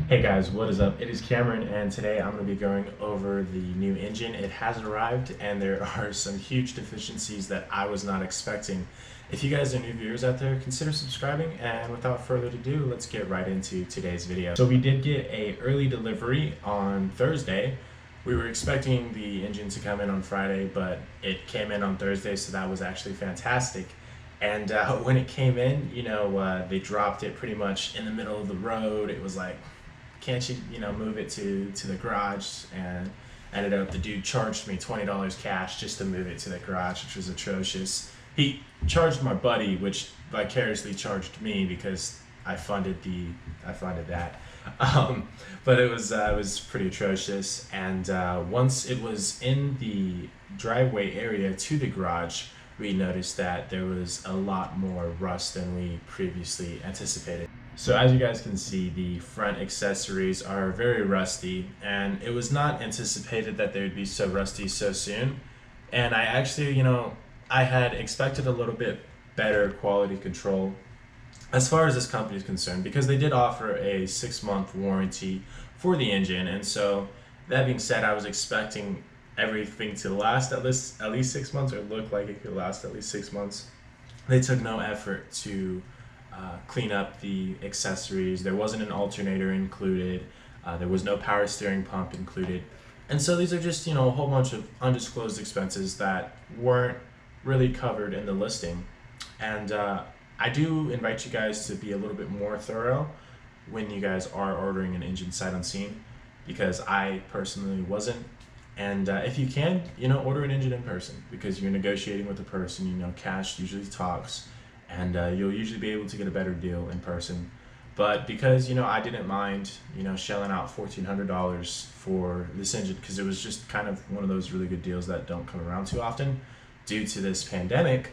Hey guys, what is up? It is Cameron, and today I'm going to be going over the new engine. It has arrived, and there are some huge deficiencies that I was not expecting. If you guys are new viewers out there, consider subscribing, and without further ado, let's get right into today's video. So we did get a early delivery on Thursday. We were expecting the engine to come in on Friday, but it came in on Thursday, so that was actually fantastic. And when it came in, they dropped it pretty much in the middle of the road. It was like, can't you, move it to the garage? And ended up, the dude charged me $20 cash just to move it to the garage, which was atrocious. He charged my buddy, which vicariously charged me because I funded that. But it was pretty atrocious. And once it was in the driveway area to the garage, we noticed that there was a lot more rust than we previously anticipated. So as you guys can see, the front accessories are very rusty, and it was not anticipated that they would be so rusty so soon. And I actually, I had expected a little bit better quality control as far as this company is concerned, because they did offer a 6-month warranty for the engine. And so that being said, I was expecting everything to last at least 6 months, or look like it could last at least 6 months. They took no effort to clean up the accessories. There wasn't an alternator included. There was no power steering pump included. And so these are just, a whole bunch of undisclosed expenses that weren't really covered in the listing. And I do invite you guys to be a little bit more thorough when you guys are ordering an engine sight unseen, because I personally wasn't. And if you can, order an engine in person, because you're negotiating with a person. Cash usually talks, and you'll usually be able to get a better deal in person. But because I didn't mind shelling out $1,400 for this engine, because it was just kind of one of those really good deals that don't come around too often due to this pandemic,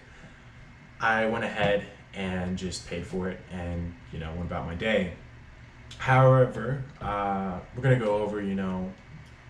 I went ahead and just paid for it and went about my day. However, we're gonna go over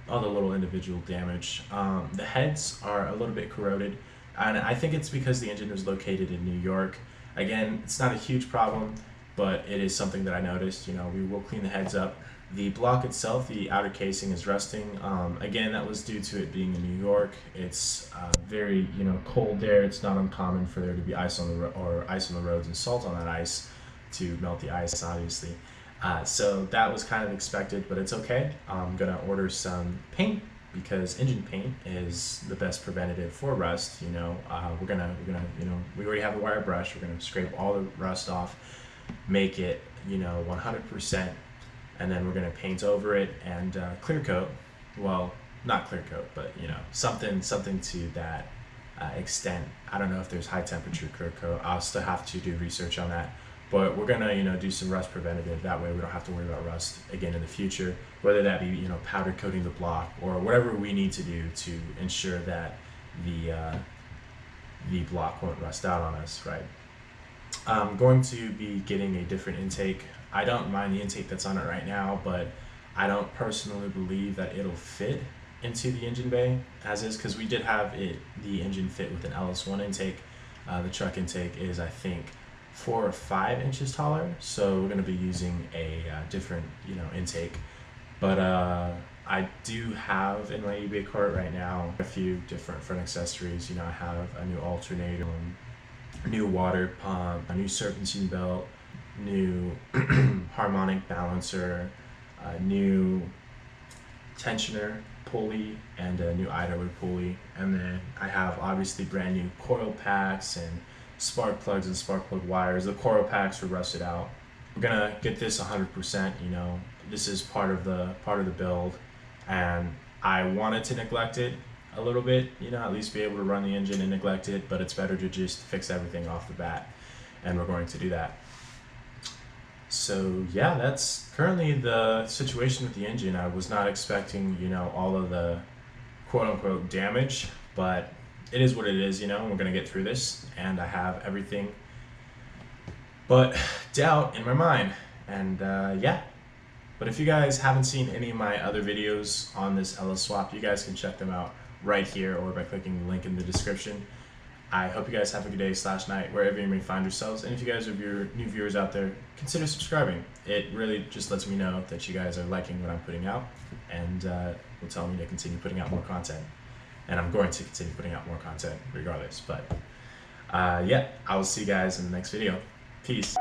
all the little individual damage. The heads are a little bit corroded, and I think it's because the engine was located in New York. Again, it's not a huge problem, but it is something that I noticed. We will clean the heads up. The block itself, the outer casing, is rusting. Again, that was due to it being in New York. It's very cold there. It's not uncommon for there to be ice on the roads and salt on that ice to melt the ice, obviously. So that was kind of expected, but it's okay. I'm gonna order some paint, because engine paint is the best preventative for rust. We already have a wire brush. We're gonna scrape all the rust off, make it 100%, and then we're gonna paint over it and clear coat. Well, not clear coat, but something to that extent. I don't know if there's high temperature clear coat. I'll still have to do research on that. But we're gonna, do some rust preventative. That way we don't have to worry about rust again in the future, whether that be, powder coating the block or whatever we need to do to ensure that the block won't rust out on us, right? I'm going to be getting a different intake. I don't mind the intake that's on it right now, but I don't personally believe that it'll fit into the engine bay as is, because we did have the engine fit with an LS1 intake. The truck intake is, I think, 4 or 5 inches taller, so we're going to be using a different intake. But I do have in my eBay cart right now a few different front accessories. I have a new alternator, a new water pump, a new serpentine belt, new harmonic balancer, a new tensioner pulley, and a new idler pulley. And then I have obviously brand new coil packs and spark plugs and spark plug wires. The coil packs were rusted out. We're gonna get this 100%. This is part of the build, and I wanted to neglect it a little bit. At least be able to run the engine and neglect it. But it's better to just fix everything off the bat, and we're going to do that. So yeah, that's currently the situation with the engine. I was not expecting all of the quote-unquote damage, but it is what it is, and we're gonna get through this, and I have everything but doubt in my mind. And yeah, but if you guys haven't seen any of my other videos on this LS swap, you guys can check them out right here or by clicking the link in the description. I hope you guys have a good day / night wherever you may find yourselves. And if you guys are new viewers out there, consider subscribing. It really just lets me know that you guys are liking what I'm putting out, and will tell me to continue putting out more content. And I'm going to continue putting out more content regardless. But yeah, I will see you guys in the next video. Peace.